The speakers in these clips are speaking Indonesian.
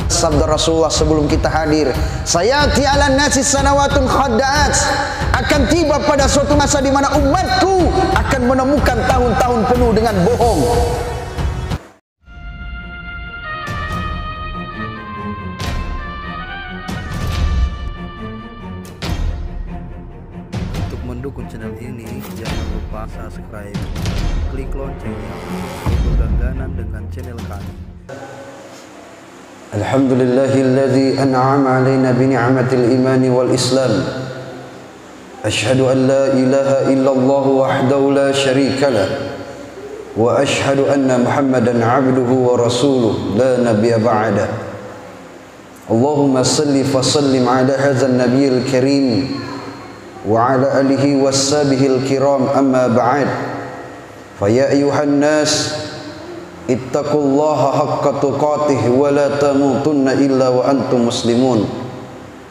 Sabda Rasulullah sebelum kita hadir, sayati ala nasi sanawatun khadda'at, akan tiba pada suatu masa di mana umatku akan menemukan tahun-tahun penuh dengan bohong. Untuk mendukung channel ini, jangan lupa subscribe, klik loncengnya untuk berlangganan dengan channel kami. Alhamdulillahilladzi an'ama alaina bi ni'matil imani wal islam. Asyhadu an la ilaha illallah wahdahu la syarika lah. Wa asyhadu anna Muhammadan 'abduhu wa rasuluh la nabiyya ba'da. Allahumma salli fa sallim ala hadzal nabiyil karim wa ala alihi washabihil kiram, amma ba'd. Fa ya ayyuhan nas ittaqullaha haqqa tuqatih wa la tamutunna illa wa antum muslimun.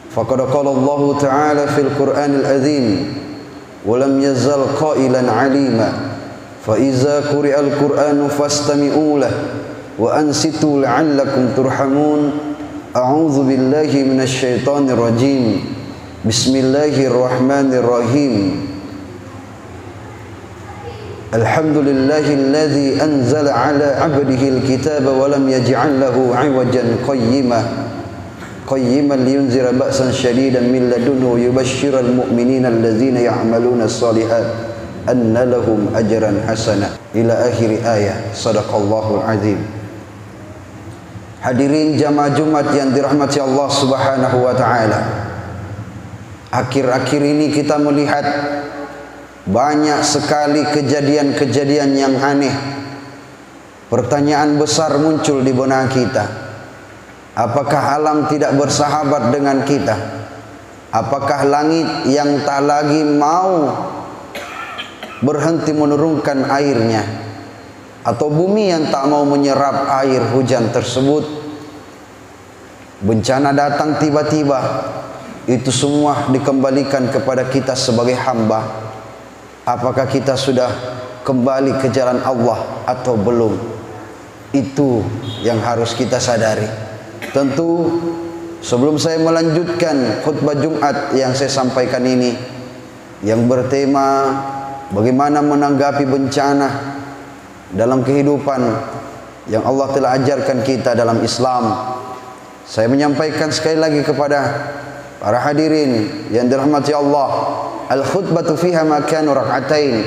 Faqad qala Allah ta'ala fil Qur'anil azim, wa lam yazal qailan 'alima, fa iza quri'al Qur'anu fastami'u lahu wa ansitu la'allakum turhamun. A'udzu billahi minasy syaithanir rajim. Bismillahirrahmanirrahim. Alhamdulillahilladzi anzala ala 'abdihi al-kitaba wa lam yaj'al lahu 'iwajan qayyiman liyunzira ba'san shadidan min ladunhu wa yubashshiral mu'minina alladzina ya'maluna as-shalihat anna lahum ajran hasanah ila akhir ayat. Shadaqallahul azim. Hadirin jamaah Jumat yang dirahmati Allah Subhanahu wa taala. Akhir-akhir ini kita melihat banyak sekali kejadian-kejadian yang aneh. Pertanyaan besar muncul di benak kita. Apakah alam tidak bersahabat dengan kita? Apakah langit yang tak lagi mau berhenti menurunkan airnya? Atau bumi yang tak mau menyerap air hujan tersebut? Bencana datang tiba-tiba. Itu semua dikembalikan kepada kita sebagai hamba. Apakah kita sudah kembali ke jalan Allah atau belum? Itu yang harus kita sadari. Tentu sebelum saya melanjutkan khutbah Jumat yang saya sampaikan ini, yang bertema bagaimana menanggapi bencana dalam kehidupan yang Allah telah ajarkan kita dalam Islam, saya menyampaikan sekali lagi kepada para hadirin yang dirahmati Allah, al-khutbatu fiha makanu rak'atain.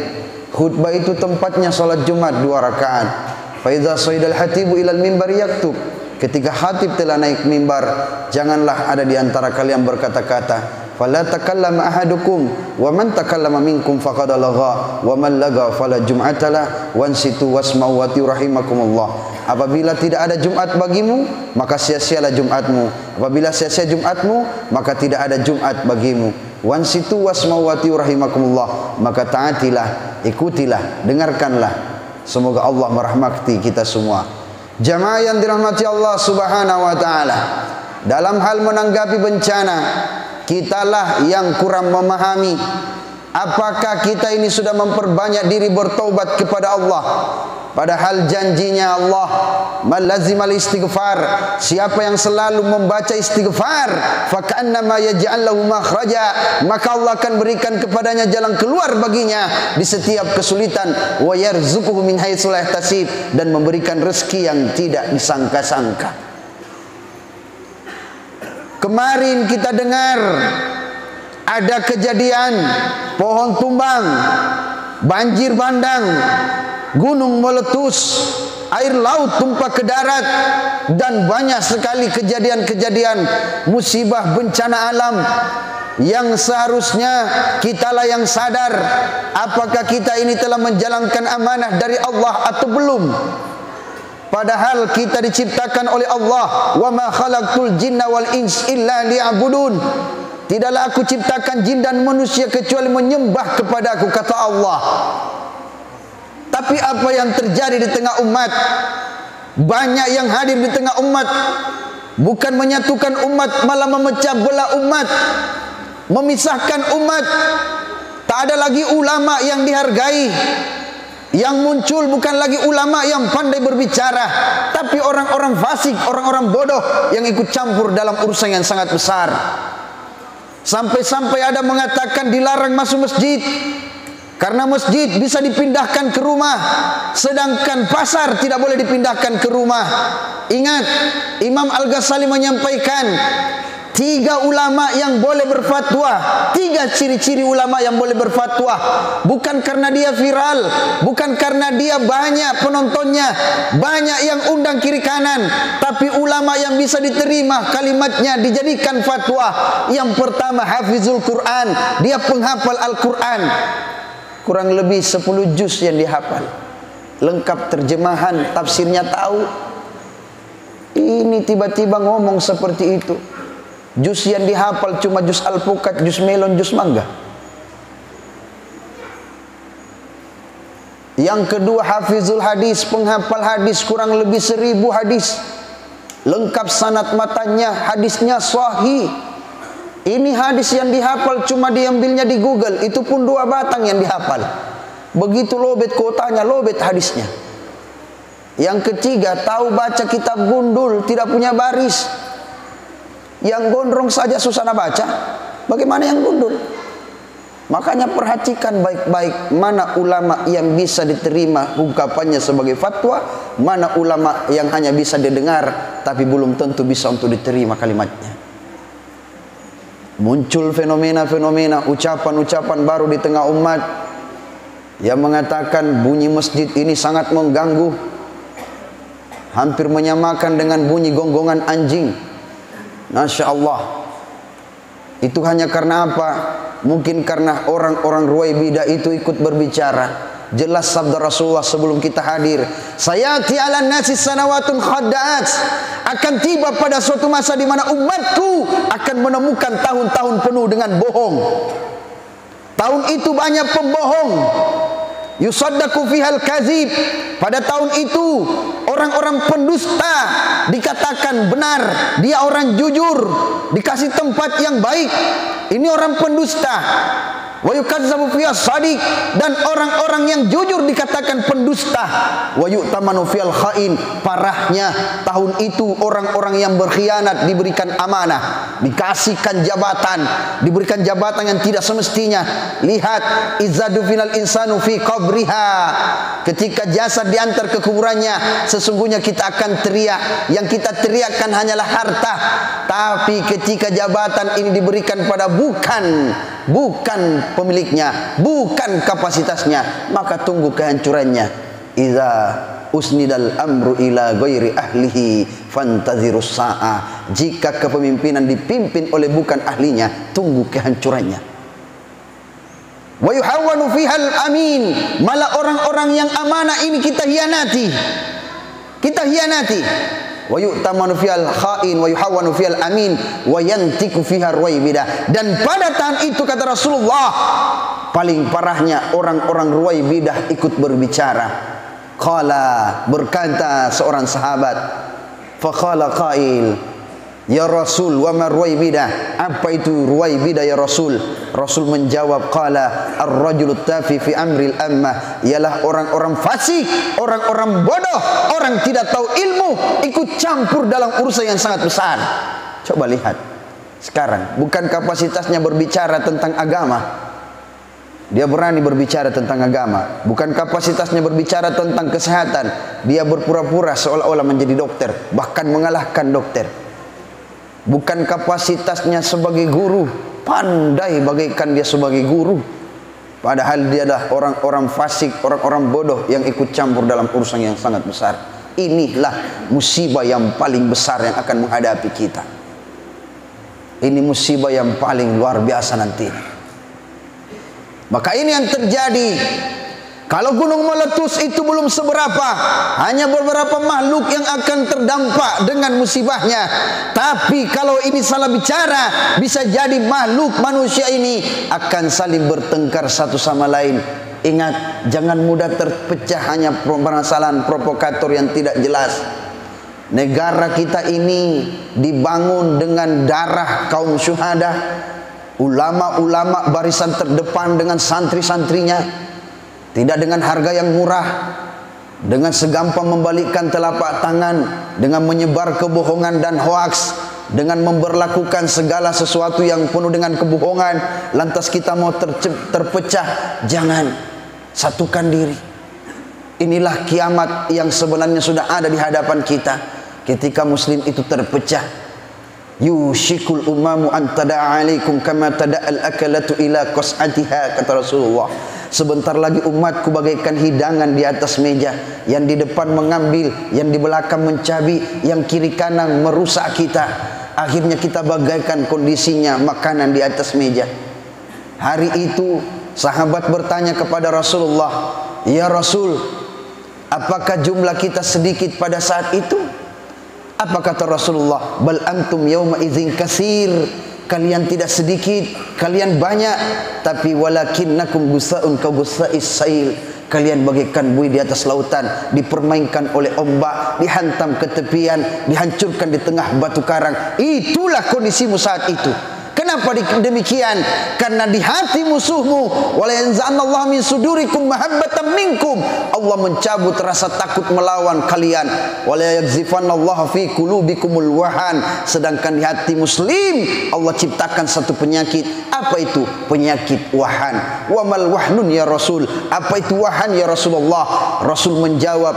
Khutbah itu tempatnya salat Jumat 2 rakaat. Fa idza saidal hatibu ilal mimbar yaktub. Ketika khatib telah naik mimbar, janganlah ada di antara kalian berkata-kata. Fala takallama ahadukum wa man takallama minkum faqad lagha wa man laga fala jum'atalah wansitu wasma'u wa rahimakumullah. Apabila tidak ada Jumat bagimu, maka sia-sialah Jumatmu. Apabila sia-sia Jumatmu, maka tidak ada Jumat bagimu. Wansitu wasma'u wa rahimakumullah. Maka taatilah, ikutilah, dengarkanlah. Semoga Allah merahmati kita semua. Jamaah yang dirahmati Allah Subhanahu wa taala, dalam hal menanggapi bencana, kitalah yang kurang memahami. Apakah kita ini sudah memperbanyak diri bertaubat kepada Allah? Padahal janjinya Allah, man lazimal istighfar, siapa yang selalu membaca istighfar, fa ka'annama yaj'al lahu makhraja, maka Allah akan berikan kepadanya jalan keluar baginya di setiap kesulitan, wa yarzuquhu min haitsu la yahtasib, dan memberikan rezeki yang tidak disangka-sangka. Kemarin kita dengar ada kejadian pohon tumbang, banjir bandang, gunung meletus, air laut tumpah ke darat, dan banyak sekali kejadian-kejadian musibah bencana alam yang seharusnya kitalah yang sadar apakah kita ini telah menjalankan amanah dari Allah atau belum. Padahal kita diciptakan oleh Allah, wa ma khalaqtul jinna wal ins illa liya'budun. Tidaklah aku ciptakan jin dan manusia kecuali menyembah kepadaku, kata Allah. Tapi apa yang terjadi di tengah umat? Banyak yang hadir di tengah umat bukan menyatukan umat, malah memecah belah umat, memisahkan umat. Tak ada lagi ulama yang dihargai. Yang muncul bukan lagi ulama yang pandai berbicara, tapi orang-orang fasik, orang-orang bodoh yang ikut campur dalam urusan yang sangat besar. Sampai-sampai ada mengatakan dilarang masuk masjid karena masjid bisa dipindahkan ke rumah, sedangkan pasar tidak boleh dipindahkan ke rumah. Ingat, Imam Al-Ghazali menyampaikan 3 ulama yang boleh berfatwa, 3 ciri-ciri ulama yang boleh berfatwa. Bukan karena dia viral, bukan karena dia banyak penontonnya, banyak yang undang kiri kanan, tapi ulama yang bisa diterima kalimatnya, dijadikan fatwa. Yang pertama, hafizul Quran, dia penghafal Al-Quran, kurang lebih 10 juz yang dihafal, lengkap terjemahan, tafsirnya tahu. Ini tiba-tiba ngomong seperti itu. Jus yang dihafal cuma jus alpukat, jus melon, jus mangga. Yang kedua, hafizul hadis, penghafal hadis, kurang lebih 1000 hadis, lengkap sanad matanya, hadisnya sahih. Ini hadis yang dihafal cuma diambilnya di Google, itu pun 2 batang yang dihafal. Begitu lobet kotanya, lobet hadisnya. Yang ketiga, tahu baca kitab gundul, tidak punya baris. Yang gondrong saja susah nak baca, bagaimana yang gundul? Makanya perhatikan baik-baik mana ulama yang bisa diterima ungkapannya sebagai fatwa, mana ulama yang hanya bisa didengar tapi belum tentu bisa untuk diterima kalimatnya. Muncul fenomena-fenomena, ucapan-ucapan baru di tengah umat yang mengatakan bunyi masjid ini sangat mengganggu, hampir menyamakan dengan bunyi gonggongan anjing. Masya Allah. Itu hanya karena apa? Mungkin karena orang-orang Ruwaibidah itu ikut berbicara. Jelas sabda Rasulullah sebelum kita hadir, sayati ala nasi sanawatun khadda'at, akan tiba pada suatu masa di mana umatku akan menemukan tahun-tahun penuh dengan bohong. Tahun itu banyak pembohong. Yusaddaku fihal kazib. Pada tahun itu orang-orang pendusta dikatakan benar, dia orang jujur, dikasih tempat yang baik. Ini orang pendusta. Wa yukazzabu fiyas shadiq, dan orang-orang yang jujur dikatakan pendusta. Wa yu'tamanu fiyal khain. Parahnya tahun itu orang-orang yang berkhianat diberikan amanah, dikasihkan jabatan, diberikan jabatan yang tidak semestinya. Lihat, izadu final insanu fi qabriha. Ketika jasad diantar ke kuburannya, sesungguhnya kita akan teriak. Yang kita teriakkan hanyalah harta. Tapi ketika jabatan ini diberikan pada bukan pemiliknya, bukan kapasitasnya, maka tunggu kehancurannya. Iza usnidal amru ila ghairi ahlihi fantazirus sa'ah. Jika kepemimpinan dipimpin oleh bukan ahlinya, tunggu kehancurannya. Wa yuhawwanu fihal amin. Malah orang-orang yang amanah ini kita hianati. Kita hianati. Wa yu'tamanu fihal khain wa yuhawwanu fihal amin wa yantiku fiha Ruwaibidah. Dan pada tahun itu kata Rasulullah, paling parahnya orang-orang Ruwaibidah ikut berbicara. Qala, berkata seorang sahabat, faqala qail, ya Rasul, wa ma Ruwaibidah? Apa itu Ruwaibidah ya Rasul? Rasul menjawab, qala ar-rajulu tafi fi amril ammah, ialah orang-orang fasik, orang-orang bodoh, orang tidak tahu ilmu, ikut campur dalam urusan yang sangat besar. Coba lihat sekarang, bukan kapasitasnya berbicara tentang agama, dia berani berbicara tentang agama. Bukan kapasitasnya berbicara tentang kesehatan, dia berpura-pura seolah-olah menjadi dokter, bahkan mengalahkan dokter. Bukan kapasitasnya sebagai guru, pandai bagaikan dia sebagai guru, padahal dia adalah orang-orang fasik, orang-orang bodoh yang ikut campur dalam urusan yang sangat besar. Inilah musibah yang paling besar yang akan menghadapi kita. Ini musibah yang paling luar biasa nanti. Maka ini yang terjadi. Kalau gunung meletus itu belum seberapa, hanya beberapa makhluk yang akan terdampak dengan musibahnya. Tapi kalau ini salah bicara, bisa jadi makhluk manusia ini akan saling bertengkar satu sama lain. Ingat, jangan mudah terpecah hanya permasalahan provokator yang tidak jelas. Negara kita ini dibangun dengan darah kaum syuhada, ulama-ulama barisan terdepan dengan santri-santrinya. Tidak dengan harga yang murah, dengan segampang membalikkan telapak tangan, dengan menyebar kebohongan dan hoaks, dengan memberlakukan segala sesuatu yang penuh dengan kebohongan, lantas kita mau terpecah. Jangan, satukan diri. Inilah kiamat yang sebenarnya sudah ada di hadapan kita. Ketika muslim itu terpecah, yushikul umamu an tada'a alaikum kama tada'al akalatu ila qas'atiha, kata Rasulullah. Sebentar lagi umatku bagaikan hidangan di atas meja, yang di depan mengambil, yang di belakang mencabi, yang kiri kanan merusak kita. Akhirnya kita bagaikan kondisinya makanan di atas meja. Hari itu sahabat bertanya kepada Rasulullah, "Ya Rasul, apakah jumlah kita sedikit pada saat itu?" Apa kata Rasulullah? "Bal antum yauma idzin katsir." Kalian tidak sedikit, kalian banyak, tapi walakinnakum gusaun ka gusais sail. Kalian bagaikan buih di atas lautan, dipermainkan oleh ombak, dihantam ke tepian, dihancurkan di tengah batu karang. Itulah kondisimu saat itu. Kenapa demikian? Karena di hati musuhmu, wala yanza'anallahu min sudurikum mahabbatan minkum. Allah mencabut rasa takut melawan kalian. Wala yaghzifanallahu fi qulubikumul wahan. Sedangkan di hati muslim Allah ciptakan satu penyakit. Apa itu? Penyakit wahan. Wa mal wahnun ya Rasul? Apa itu wahan ya Rasulullah? Rasul menjawab,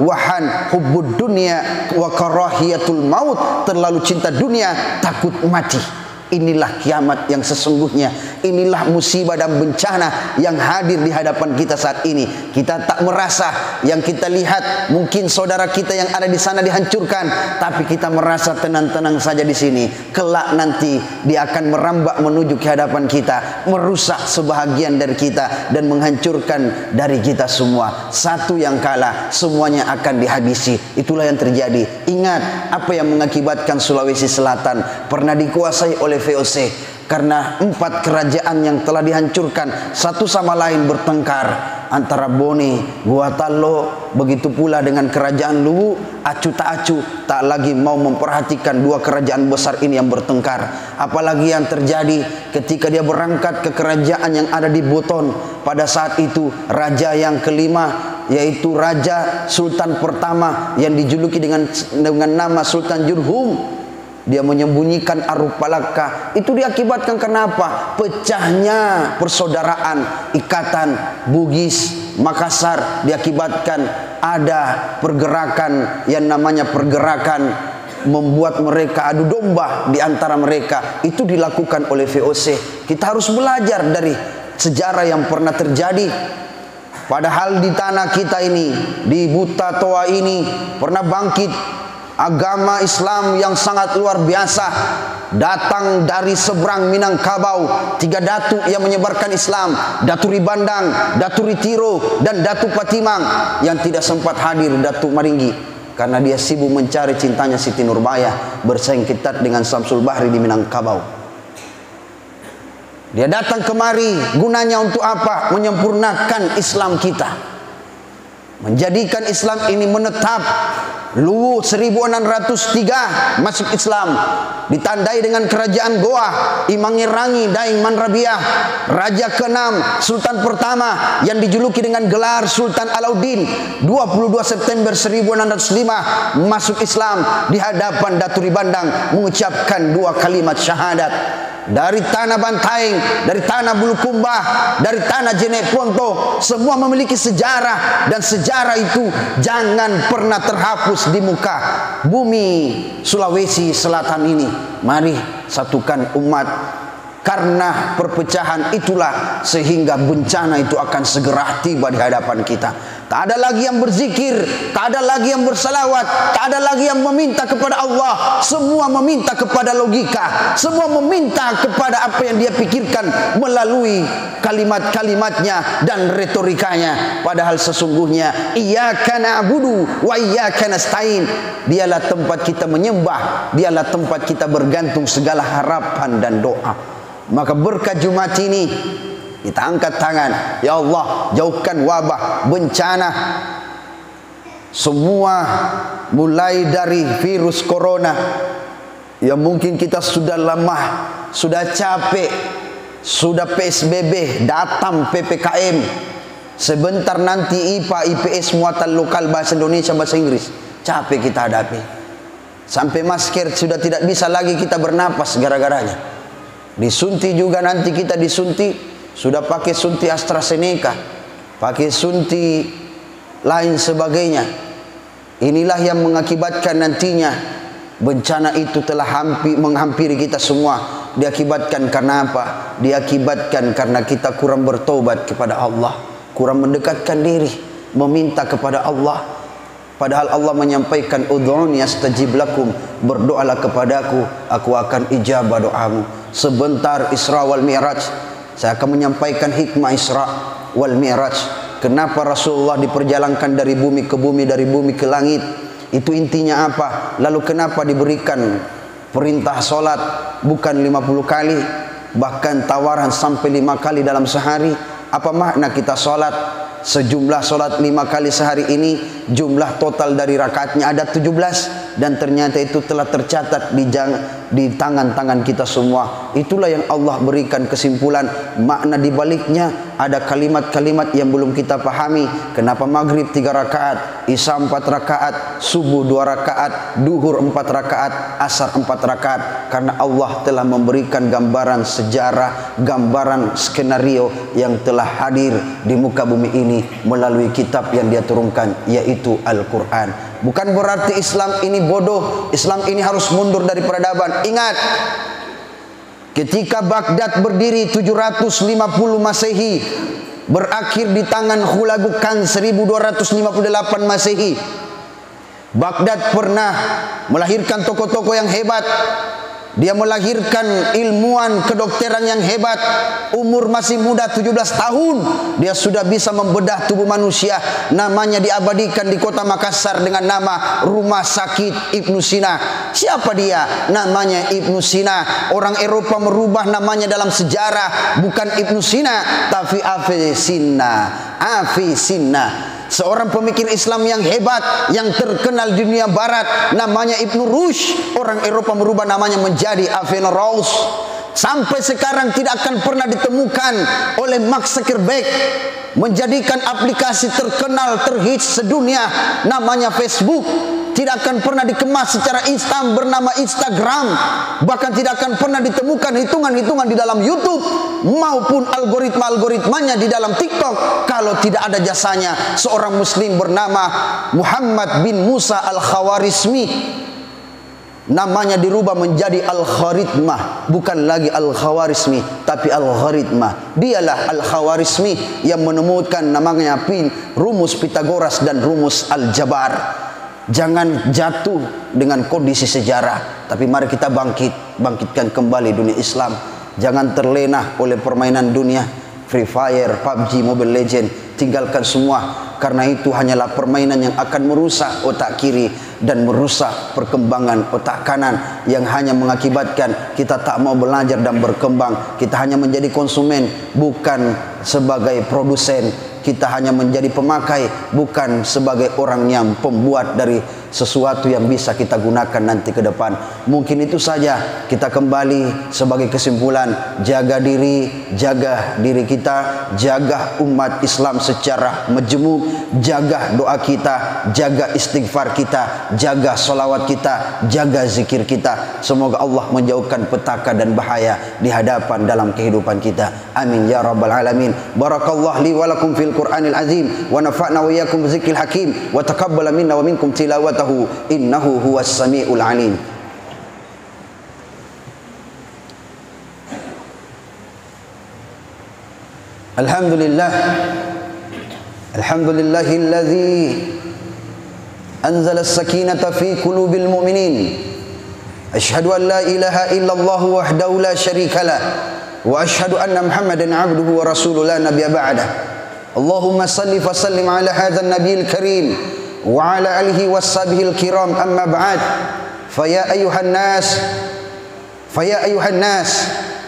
wahan hubbud dunya wa karahiyatul maut. Terlalu cinta dunia, takut mati. Inilah kiamat yang sesungguhnya. Inilah musibah dan bencana yang hadir di hadapan kita saat ini. Kita tak merasa, yang kita lihat mungkin saudara kita yang ada di sana dihancurkan, tapi kita merasa tenang-tenang saja di sini. Kelak nanti dia akan merambak menuju ke hadapan kita, merusak sebahagian dari kita dan menghancurkan dari kita semua. Satu yang kalah, semuanya akan dihabisi. Itulah yang terjadi. Ingat apa yang mengakibatkan Sulawesi Selatan pernah dikuasai oleh VOC, karena 4 kerajaan yang telah dihancurkan satu sama lain bertengkar, antara Bone, Gorontalo, begitu pula dengan kerajaan Luwu. Acu tak acu, tak lagi mau memperhatikan 2 kerajaan besar ini yang bertengkar. Apalagi yang terjadi ketika dia berangkat ke kerajaan yang ada di Buton. Pada saat itu raja yang kelima, yaitu Raja Sultan pertama yang dijuluki dengan nama Sultan Jurhum, dia menyembunyikan Arupalaka. Itu diakibatkan kenapa? Pecahnya persaudaraan, ikatan Bugis Makassar. Diakibatkan ada pergerakan yang namanya pergerakan membuat mereka adu domba di antara mereka. Itu dilakukan oleh VOC. Kita harus belajar dari sejarah yang pernah terjadi. Padahal di tanah kita ini, di Buta Toa ini, pernah bangkit agama Islam yang sangat luar biasa. Datang dari seberang Minangkabau 3 datu yang menyebarkan Islam, Datu Ribandang, Datu Ritiro, dan Datu Patimang. Yang tidak sempat hadir Datu Maringgi, karena dia sibuk mencari cintanya Siti Nurbaya, bersaing ketat dengan Samsul Bahri di Minangkabau. Dia datang kemari, gunanya untuk apa? Menyempurnakan Islam kita, menjadikan Islam ini menetap. Luwu 1603 masuk Islam, ditandai dengan kerajaan Goa, Imangirangi, Daeng Manrabiah. Raja ke-6, Sultan pertama yang dijuluki dengan gelar Sultan Alauddin, 22 September 1605 masuk Islam di hadapan Datu Ribandang, mengucapkan 2 kalimat syahadat. Dari tanah Bantaeng, dari tanah Bulukumba, dari tanah Jeneponto, semua memiliki sejarah, dan sejarah itu jangan pernah terhapus di muka bumi Sulawesi Selatan ini. Mari satukan umat, karena perpecahan itulah sehingga bencana itu akan segera tiba di hadapan kita. Tak ada lagi yang berzikir, tak ada lagi yang bersalawat, tak ada lagi yang meminta kepada Allah. Semua meminta kepada logika, semua meminta kepada apa yang dia pikirkan melalui kalimat-kalimatnya dan retorikanya. Padahal sesungguhnya iyyaka na'budu wa iyyaka nasta'in. Dialah tempat kita menyembah, dialah tempat kita bergantung segala harapan dan doa. Maka berkat Jumat ini kita angkat tangan, ya Allah, jauhkan wabah, bencana, semua, mulai dari virus corona yang mungkin kita sudah lemah, sudah capek, sudah PSBB, datang PPKM. Sebentar nanti IPA, IPS, muatan lokal, bahasa Indonesia, bahasa Inggris. Capek kita hadapi. Sampai masker sudah tidak bisa lagi kita bernapas gara-garanya. Disuntik juga nanti kita disuntik. Sudah pakai suntik AstraZeneca, pakai suntik lain sebagainya. Inilah yang mengakibatkan nantinya bencana itu telah menghampiri kita semua. Diakibatkan karena apa? Diakibatkan karena kita kurang bertobat kepada Allah, kurang mendekatkan diri, meminta kepada Allah. Padahal Allah menyampaikan, ud'uni astajib lakum, berdoalah kepadaku, aku akan ijabah doamu. Sebentar Isra wal Mi'raj, saya akan menyampaikan hikmah Isra wal Mi'raj. Kenapa Rasulullah diperjalankan dari bumi ke bumi, dari bumi ke langit? Itu intinya apa? Lalu kenapa diberikan perintah solat bukan 50 kali, bahkan tawaran sampai 5 kali dalam sehari? Apa makna kita solat? Sejumlah solat 5 kali sehari ini, jumlah total dari rakaatnya ada 17, dan ternyata itu telah tercatat di tangan-tangan kita semua. Itulah yang Allah berikan kesimpulan. Makna di baliknya ada kalimat-kalimat yang belum kita pahami. Kenapa maghrib 3 rakaat, isya 4 rakaat, subuh 2 rakaat, duhur 4 rakaat, asar 4 rakaat? Karena Allah telah memberikan gambaran sejarah, gambaran skenario yang telah hadir di muka bumi ini melalui kitab yang dia turunkan, yaitu Al-Quran. Bukan berarti Islam ini bodoh, Islam ini harus mundur dari peradaban. Ingat, ketika Baghdad berdiri 750 Masehi, berakhir di tangan Hulagu Khan 1258 Masehi. Baghdad pernah melahirkan tokoh-tokoh yang hebat. Dia melahirkan ilmuwan kedokteran yang hebat. Umur masih muda 17 tahun, dia sudah bisa membedah tubuh manusia. Namanya diabadikan di kota Makassar dengan nama Rumah Sakit Ibnu Sina. Siapa dia? Namanya Ibnu Sina. Orang Eropa merubah namanya dalam sejarah, bukan Ibnu Sina, tapi Avicenna. Seorang pemikir Islam yang hebat, yang terkenal di dunia barat, namanya Ibnu Rushd. Orang Eropa merubah namanya menjadi Averroes. Sampai sekarang tidak akan pernah ditemukan oleh Mark Zuckerberg, menjadikan aplikasi terkenal terhits sedunia namanya Facebook. Tidak akan pernah dikemas secara instan bernama Instagram. Bahkan tidak akan pernah ditemukan hitungan-hitungan di dalam YouTube maupun algoritma-algoritmanya di dalam TikTok kalau tidak ada jasanya seorang muslim bernama Muhammad bin Musa Al-Khawarizmi. Namanya dirubah menjadi Al-Khawarizmah, bukan lagi Al-Khawarizmi tapi Al-Khawarizmah. Dialah Al-Khawarizmi yang menemukan namanya rumus Pitagoras dan rumus Al-Jabar. Jangan jatuh dengan kondisi sejarah, tapi mari kita bangkitkan kembali dunia Islam. Jangan terlena oleh permainan dunia, Free Fire, PUBG, Mobile Legend. Tinggalkan semua, karena itu hanyalah permainan yang akan merusak otak kiri dan merusak perkembangan otak kanan, yang hanya mengakibatkan kita tak mau belajar dan berkembang. Kita hanya menjadi konsumen, bukan sebagai produsen. Kita hanya menjadi pemakai, bukan sebagai orang yang pembuat dari sesuatu yang bisa kita gunakan nanti ke depan. Mungkin itu saja. Kita kembali sebagai kesimpulan, jaga diri kita, jaga umat Islam secara majmuk, jaga doa kita, jaga istighfar kita, jaga salawat kita, jaga zikir kita. Semoga Allah menjauhkan petaka dan bahaya di hadapan dalam kehidupan kita. Amin ya rabbal alamin. Barakallahu li wa lakum fil Qur'anil azim, wa nafa'na wa iyyakum bidzikril hakim, wa taqabbala minna wa minkum tilawatahu, innahu huwas samiul alim. Alhamdulillah, alhamdulillahilladzi anzala as-sakinata fi qulubil mu'minin. Asyhadu an la ilaha illallah wahdahu la syarikalah, wa asyhadu anna Muhammadan abduhu wa rasuluhu la nabiyya ba'dah. Allahumma salli wa sallim ala hadzal nabiyil karim wa ala alihi washabihil kiram, amma ba'd. Faya ayuhan nas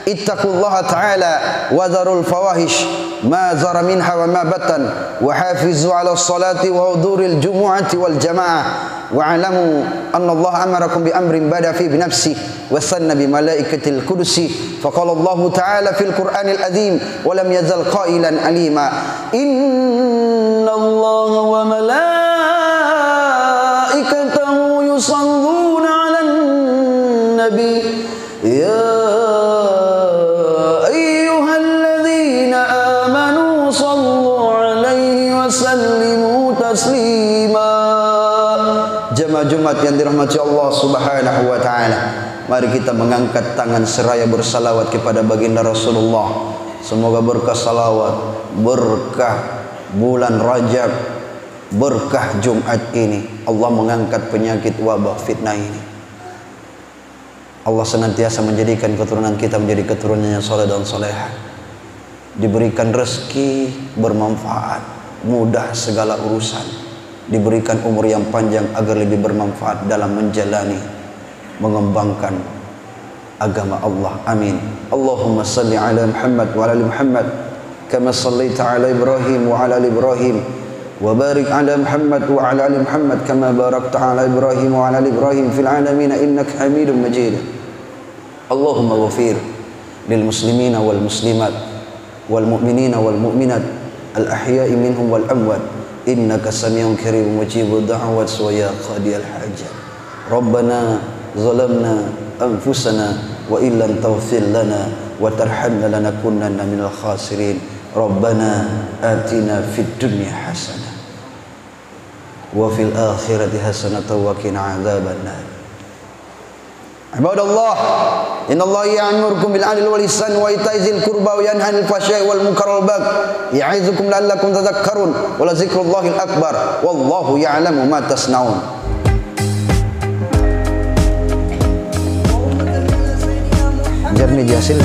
ittaqullaha ta'ala wa dharul fawahish ma zara minha wa ma batan, wa hafizu ala salati wa huduril jumu'ati wal jamaah. wa'lamu anna Allah amarakum bi amrin bada fi bi nafsi wa sanna bi malaikatil qudusi faqala Allah ta'ala fil Qur'anil azim wa lam yazal qailan alima inna Allah wa malaikatahu yusalluna 'alan nabi ya ayyuhalladzina amanu sallu 'alaihi wa sallimu taslima. Jemaah Jumat yang dirahmati Allah Subhanahu wa taala, mari kita mengangkat tangan seraya bersalawat kepada baginda Rasulullah. Semoga berkah salawat, berkah bulan Rajab, berkah Jumat ini Allah mengangkat penyakit wabah fitnah ini. Allah senantiasa menjadikan keturunan kita menjadi keturunan yang soleh dan soleha, diberikan rezeki bermanfaat, mudah segala urusan, diberikan umur yang panjang agar lebih bermanfaat dalam menjalani, mengembangkan agama Allah. Amin. Allahumma salli ala Muhammad wa ala ali Muhammad kama sallaita ala Ibrahim wa ala ali Ibrahim wa barik ala Muhammad wa ala ali Muhammad kama barakta ala Ibrahim wa ala ali Ibrahim fil alamin innaka Hamidum Majid. Allahumma ghafir lil muslimina wal muslimat wal mu'minina wal mu'minat al ahya'i minhum wal amwat innaka sami'un karim mujibud da'wat wa ya qadiyal hajat. Rabbana zalamna anfusana wa illam taghfir lana wa tarhamna lanakunanna minal khasirin. Rabbana atina fid dunya hasanah wa fil akhirati hasanatan wa qina adzabannar. Ibadallah, innallaha ya'murukum bil 'adli wal ihsani wa ita'i dzil qurba wa yanha 'anil fahsya'i wal munkari wal baghi ya'izukum la'allakum tadhakkarun wa la dzikrullahil akbar wallahu ya'lamu ma tasna'un. Jarni jasil.